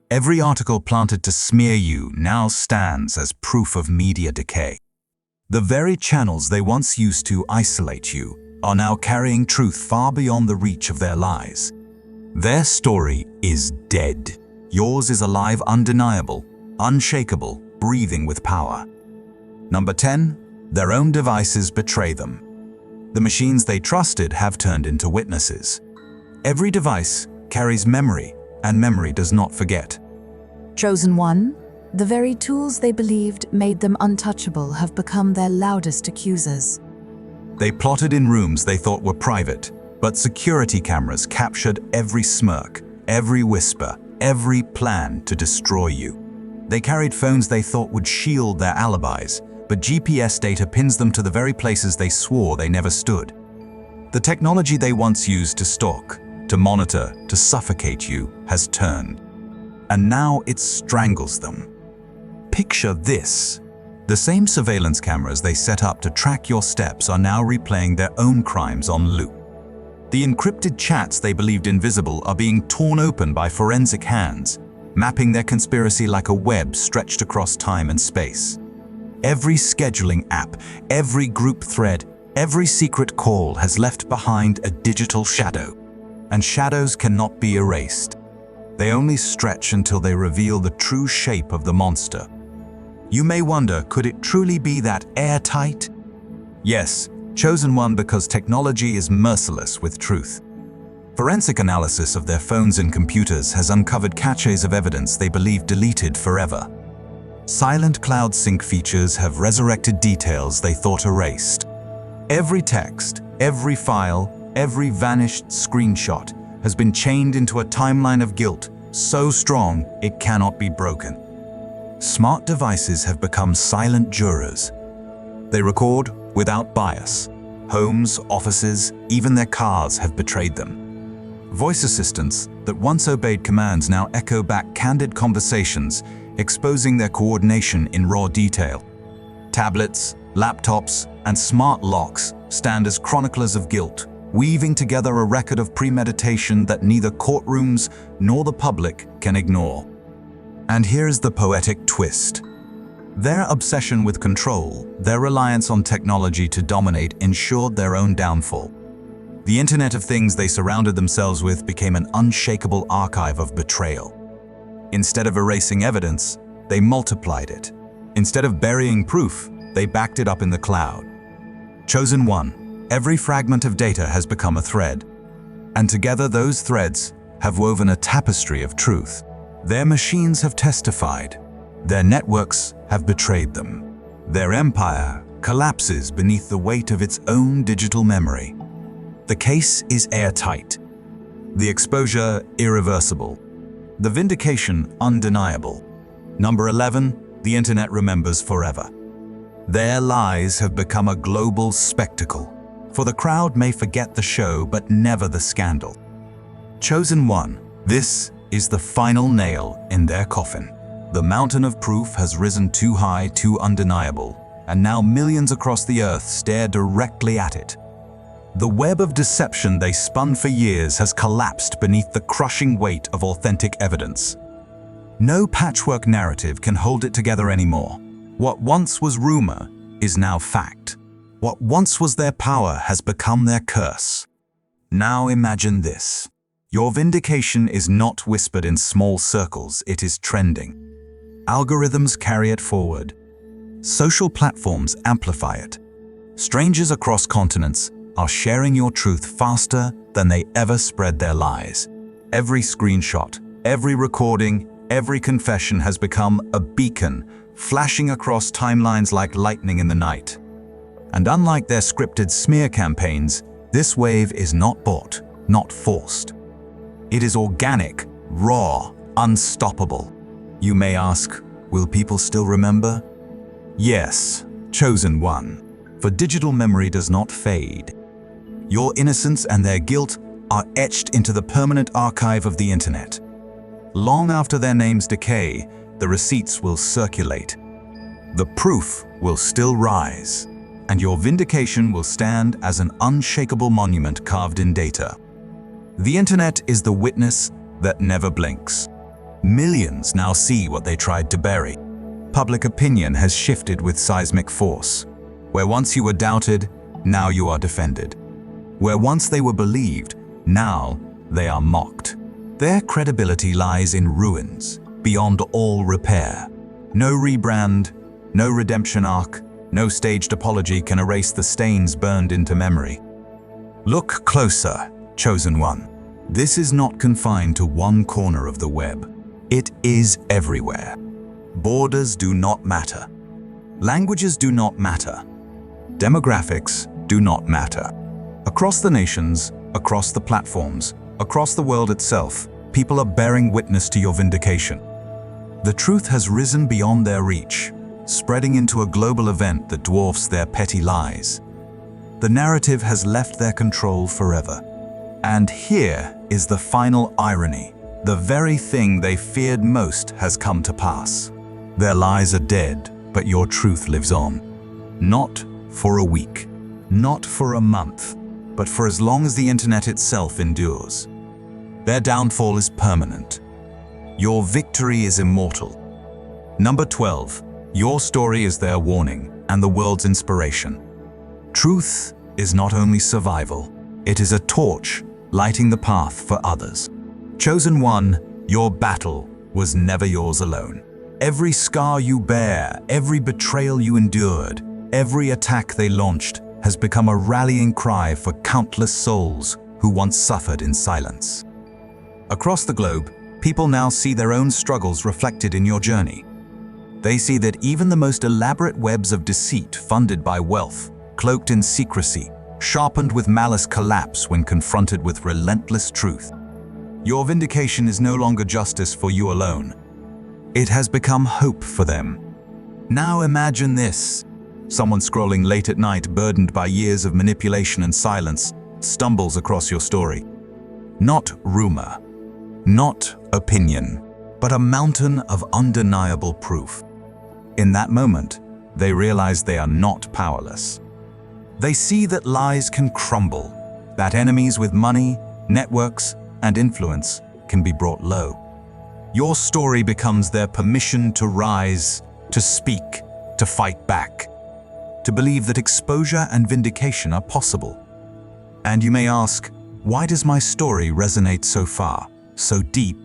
Every article planted to smear you now stands as proof of media decay. The very channels they once used to isolate you are now carrying truth far beyond the reach of their lies. Their story is dead. Yours is alive, undeniable, unshakable, breathing with power. Number 10, their own devices betray them. The machines they trusted have turned into witnesses. Every device carries memory, and memory does not forget. Chosen one, the very tools they believed made them untouchable have become their loudest accusers. They plotted in rooms they thought were private, but security cameras captured every smirk, every whisper, every plan to destroy you. They carried phones they thought would shield their alibis, but GPS data pins them to the very places they swore they never stood. The technology they once used to stalk, to monitor, to suffocate you has turned. And now it strangles them. Picture this. The same surveillance cameras they set up to track your steps are now replaying their own crimes on loop. The encrypted chats they believed invisible are being torn open by forensic hands, mapping their conspiracy like a web stretched across time and space. Every scheduling app, every group thread, every secret call has left behind a digital shadow. And shadows cannot be erased. They only stretch until they reveal the true shape of the monster. You may wonder, could it truly be that airtight? Yes, chosen one because technology is merciless with truth. Forensic analysis of their phones and computers has uncovered caches of evidence they believed deleted forever. Silent cloud sync features have resurrected details they thought erased. Every text, every file, every vanished screenshot has been chained into a timeline of guilt so strong it cannot be broken. Smart devices have become silent jurors. They record without bias. Homes, offices, even their cars have betrayed them. Voice assistants that once obeyed commands now echo back candid conversations, exposing their coordination in raw detail. Tablets, laptops, and smart locks stand as chroniclers of guilt, weaving together a record of premeditation that neither courtrooms nor the public can ignore. And here's the poetic twist. Their obsession with control, their reliance on technology to dominate, ensured their own downfall. The Internet of Things they surrounded themselves with became an unshakable archive of betrayal. Instead of erasing evidence, they multiplied it. Instead of burying proof, they backed it up in the cloud. Chosen one, every fragment of data has become a thread. And together those threads have woven a tapestry of truth. Their machines have testified. Their networks have betrayed them. Their empire collapses beneath the weight of its own digital memory. The case is airtight. The exposure irreversible. The vindication undeniable. Number 11, the Internet remembers forever. Their lies have become a global spectacle. For the crowd may forget the show, but never the scandal. Chosen one, this is the final nail in their coffin. The mountain of proof has risen too high, too undeniable, and now millions across the earth stare directly at it. The web of deception they spun for years has collapsed beneath the crushing weight of authentic evidence. No patchwork narrative can hold it together anymore. What once was rumor is now fact. What once was their power has become their curse. Now imagine this. Your vindication is not whispered in small circles, it is trending. Algorithms carry it forward. Social platforms amplify it. Strangers across continents are sharing your truth faster than they ever spread their lies. Every screenshot, every recording, every confession has become a beacon, flashing across timelines like lightning in the night. And unlike their scripted smear campaigns, this wave is not bought, not forced. It is organic, raw, unstoppable. You may ask, will people still remember? Yes, chosen one, for digital memory does not fade. Your innocence and their guilt are etched into the permanent archive of the Internet. Long after their names decay, the receipts will circulate. The proof will still rise, and your vindication will stand as an unshakable monument carved in data. The Internet is the witness that never blinks. Millions now see what they tried to bury. Public opinion has shifted with seismic force. Where once you were doubted, now you are defended. Where once they were believed, now they are mocked. Their credibility lies in ruins, beyond all repair. No rebrand, no redemption arc, no staged apology can erase the stains burned into memory. Look closer, chosen one. This is not confined to one corner of the web. It is everywhere. Borders do not matter. Languages do not matter. Demographics do not matter. Across the nations, across the platforms, across the world itself, people are bearing witness to your vindication. The truth has risen beyond their reach, spreading into a global event that dwarfs their petty lies. The narrative has left their control forever. And here is the final irony. The very thing they feared most has come to pass. Their lies are dead, but your truth lives on. Not for a week, not for a month, but for as long as the Internet itself endures. Their downfall is permanent. Your victory is immortal. Number 12, your story is their warning and the world's inspiration. Truth is not only survival, it is a torch lighting the path for others. Chosen one, your battle was never yours alone. Every scar you bear, every betrayal you endured, every attack they launched has become a rallying cry for countless souls who once suffered in silence. Across the globe, people now see their own struggles reflected in your journey. They see that even the most elaborate webs of deceit funded by wealth, cloaked in secrecy, sharpened with malice collapse when confronted with relentless truth. Your vindication is no longer justice for you alone. It has become hope for them. Now imagine this. Someone scrolling late at night, burdened by years of manipulation and silence, stumbles across your story. Not rumor, not opinion, but a mountain of undeniable proof. In that moment, they realize they are not powerless. They see that lies can crumble, that enemies with money, networks, and influence can be brought low. Your story becomes their permission to rise, to speak, to fight back, to believe that exposure and vindication are possible. And you may ask, why does my story resonate so far, so deep?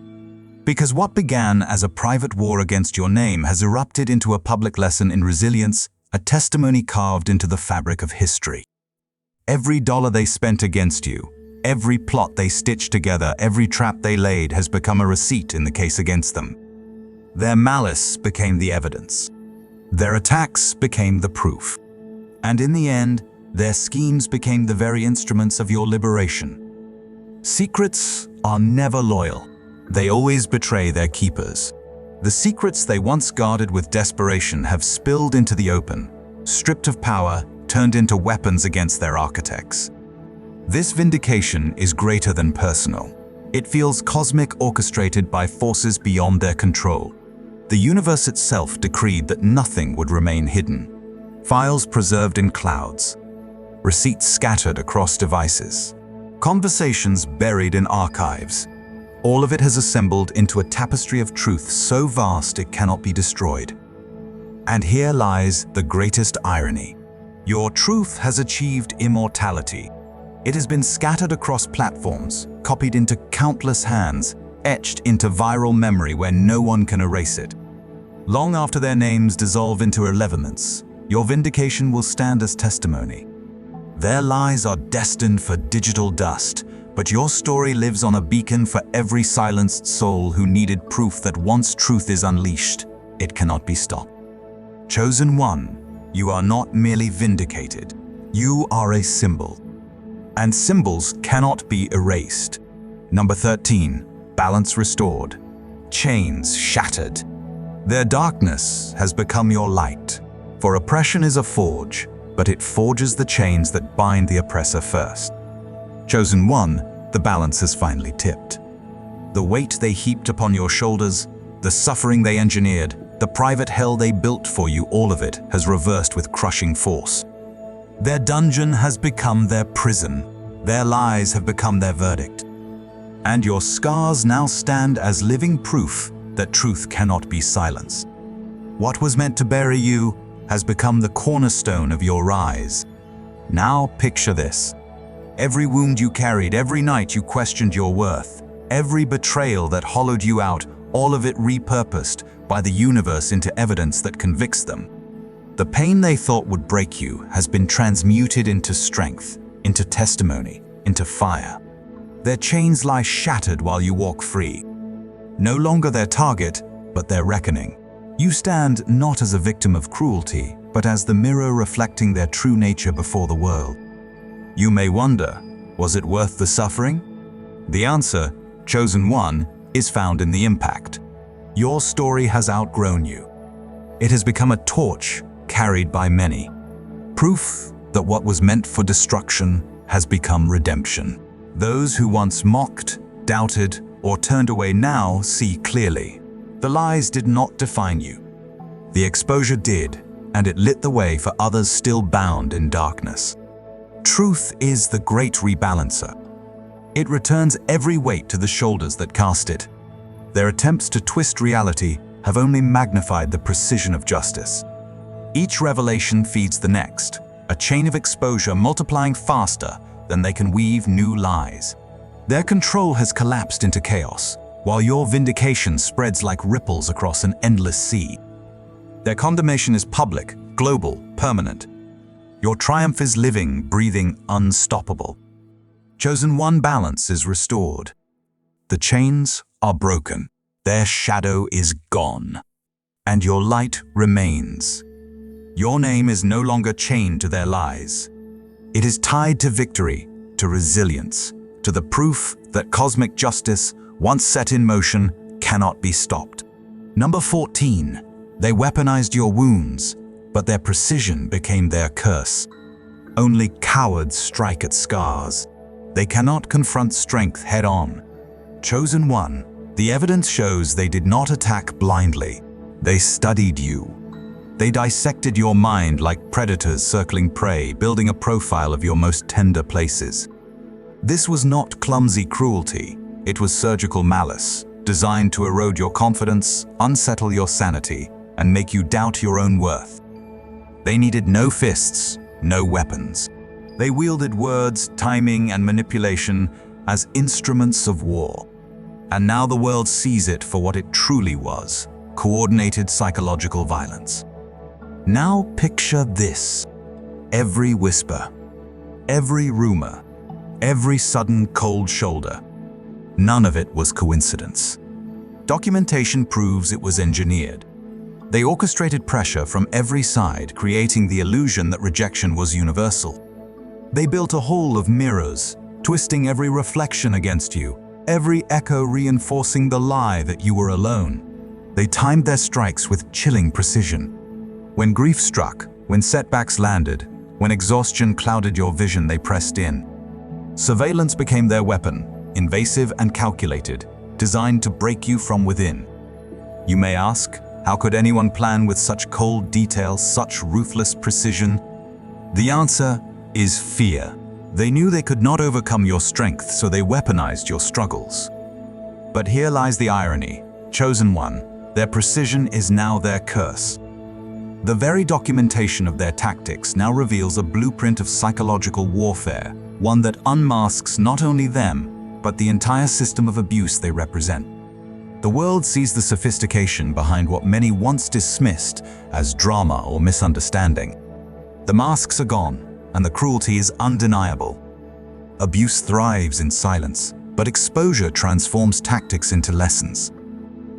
Because what began as a private war against your name has erupted into a public lesson in resilience, a testimony carved into the fabric of history. Every dollar they spent against you, every plot they stitched together, every trap they laid has become a receipt in the case against them. Their malice became the evidence. Their attacks became the proof. And in the end, their schemes became the very instruments of your liberation. Secrets are never loyal. They always betray their keepers. The secrets they once guarded with desperation have spilled into the open, stripped of power, turned into weapons against their architects. This vindication is greater than personal. It feels cosmic, orchestrated by forces beyond their control. The universe itself decreed that nothing would remain hidden. Files preserved in clouds, receipts scattered across devices, conversations buried in archives. All of it has assembled into a tapestry of truth so vast it cannot be destroyed. And here lies the greatest irony. Your truth has achieved immortality. It has been scattered across platforms, copied into countless hands, etched into viral memory where no one can erase it. Long after their names dissolve into irrelevance, your vindication will stand as testimony. Their lies are destined for digital dust, but your story lives on a beacon for every silenced soul who needed proof that once truth is unleashed, it cannot be stopped. Chosen one, you are not merely vindicated. You are a symbol. And symbols cannot be erased. Number 13, balance restored. Chains shattered. Their darkness has become your light. For oppression is a forge, but it forges the chains that bind the oppressor first. Chosen one, the balance has finally tipped. The weight they heaped upon your shoulders, the suffering they engineered, the private hell they built for you, all of it has reversed with crushing force. Their dungeon has become their prison. Their lies have become their verdict. And your scars now stand as living proof that truth cannot be silenced. What was meant to bury you has become the cornerstone of your rise. Now picture this. Every wound you carried, every night you questioned your worth, every betrayal that hollowed you out, all of it repurposed by the universe into evidence that convicts them. The pain they thought would break you has been transmuted into strength, into testimony, into fire. Their chains lie shattered while you walk free. No longer their target, but their reckoning. You stand not as a victim of cruelty, but as the mirror reflecting their true nature before the world. You may wonder, was it worth the suffering? The answer, chosen one, is found in the impact. Your story has outgrown you. It has become a torch carried by many. Proof that what was meant for destruction has become redemption. Those who once mocked, doubted, or turned away now see clearly. The lies did not define you. The exposure did, and it lit the way for others still bound in darkness. Truth is the great rebalancer. It returns every weight to the shoulders that cast it. Their attempts to twist reality have only magnified the precision of justice. Each revelation feeds the next, a chain of exposure multiplying faster than they can weave new lies. Their control has collapsed into chaos, while your vindication spreads like ripples across an endless sea. Their condemnation is public, global, permanent. Your triumph is living, breathing, unstoppable. Chosen one, balance is restored. The chains are broken. Their shadow is gone. And your light remains. Your name is no longer chained to their lies. It is tied to victory, to resilience, to the proof that cosmic justice, once set in motion, cannot be stopped. Number 14. They weaponized your wounds, but their precision became their curse. Only cowards strike at scars. They cannot confront strength head-on. Chosen one, the evidence shows they did not attack blindly. They studied you. They dissected your mind like predators circling prey, building a profile of your most tender places. This was not clumsy cruelty. It was surgical malice, designed to erode your confidence, unsettle your sanity, and make you doubt your own worth. They needed no fists, no weapons. They wielded words, timing, and manipulation as instruments of war. And now the world sees it for what it truly was: coordinated psychological violence. Now picture this. Every whisper, every rumor, every sudden cold shoulder. None of it was coincidence. Documentation proves it was engineered. They orchestrated pressure from every side, creating the illusion that rejection was universal. They built a hall of mirrors, twisting every reflection against you, every echo reinforcing the lie that you were alone. They timed their strikes with chilling precision. When grief struck, when setbacks landed, when exhaustion clouded your vision, they pressed in. Surveillance became their weapon, invasive and calculated, designed to break you from within. You may ask, how could anyone plan with such cold detail, such ruthless precision? The answer is fear. They knew they could not overcome your strength, so they weaponized your struggles. But here lies the irony. Chosen one, their precision is now their curse. The very documentation of their tactics now reveals a blueprint of psychological warfare, one that unmasks not only them, but the entire system of abuse they represent. The world sees the sophistication behind what many once dismissed as drama or misunderstanding. The masks are gone, and the cruelty is undeniable. Abuse thrives in silence, but exposure transforms tactics into lessons.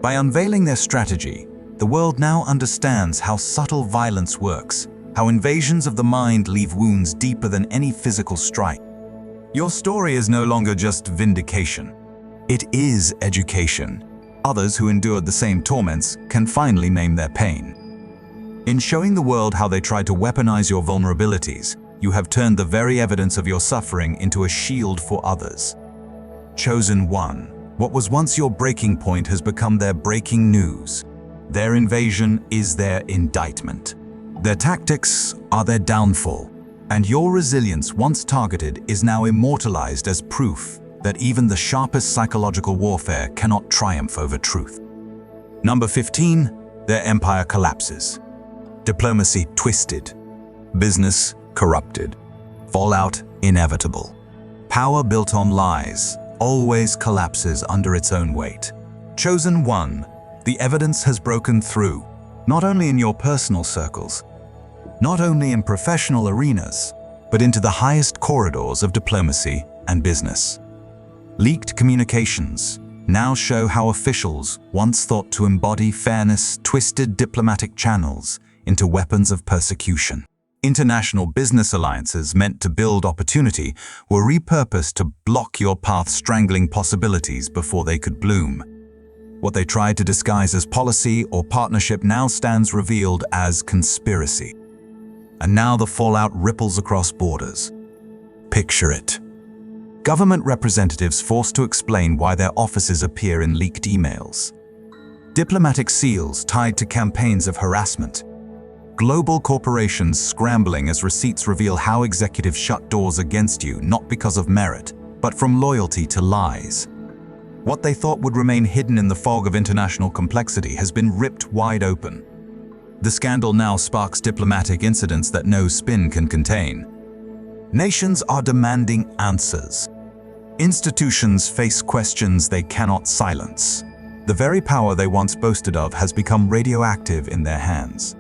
By unveiling their strategy, the world now understands how subtle violence works, how invasions of the mind leave wounds deeper than any physical strike. Your story is no longer just vindication. It is education. Others who endured the same torments can finally name their pain. In showing the world how they tried to weaponize your vulnerabilities, you have turned the very evidence of your suffering into a shield for others. Chosen one, what was once your breaking point has become their breaking news. Their invasion is their indictment. Their tactics are their downfall. And your resilience, once targeted, is now immortalized as proof that even the sharpest psychological warfare cannot triumph over truth. Number 15, their empire collapses. Diplomacy twisted. Business corrupted. Fallout inevitable. Power built on lies always collapses under its own weight. Chosen one, the evidence has broken through, not only in your personal circles, not only in professional arenas, but into the highest corridors of diplomacy and business. Leaked communications now show how officials, once thought to embody fairness, twisted diplomatic channels into weapons of persecution. International business alliances meant to build opportunity were repurposed to block your path, strangling possibilities before they could bloom. What they tried to disguise as policy or partnership now stands revealed as conspiracy. And now the fallout ripples across borders. Picture it. Government representatives forced to explain why their offices appear in leaked emails. Diplomatic seals tied to campaigns of harassment. Global corporations scrambling as receipts reveal how executives shut doors against you, not because of merit, but from loyalty to lies. What they thought would remain hidden in the fog of international complexity has been ripped wide open. The scandal now sparks diplomatic incidents that no spin can contain. Nations are demanding answers. Institutions face questions they cannot silence. The very power they once boasted of has become radioactive in their hands.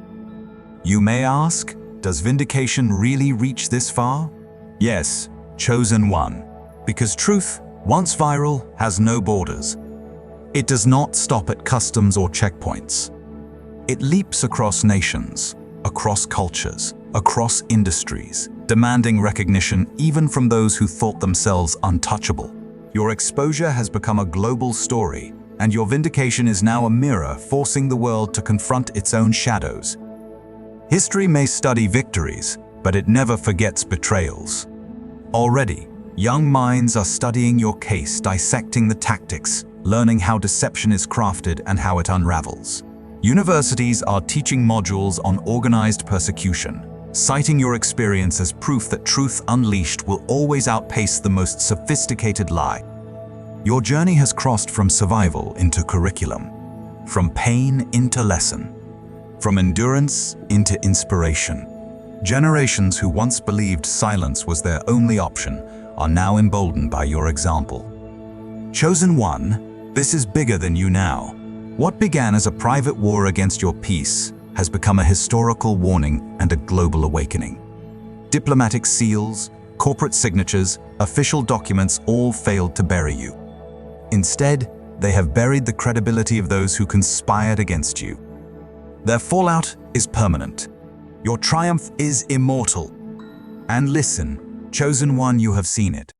You may ask, does Vindication really reach this far? Yes, chosen one. Because truth, once viral, has no borders. It does not stop at customs or checkpoints. It leaps across nations, across cultures, across industries, demanding recognition even from those who thought themselves untouchable. Your exposure has become a global story, and your vindication is now a mirror forcing the world to confront its own shadows. History may study victories, but it never forgets betrayals. Already, Young minds are studying your case, dissecting the tactics, learning how deception is crafted and how it unravels. Universities are teaching modules on organized persecution, citing your experience as proof that truth unleashed will always outpace the most sophisticated lie. Your journey has crossed from survival into curriculum, from pain into lesson, from endurance into inspiration. Generations who once believed silence was their only option are now emboldened by your example. Chosen one, this is bigger than you now. What began as a private war against your peace has become a historical warning and a global awakening. Diplomatic seals, corporate signatures, official documents all failed to bury you. Instead, they have buried the credibility of those who conspired against you. Their fallout is permanent. Your triumph is immortal. And listen, chosen one, you have seen it.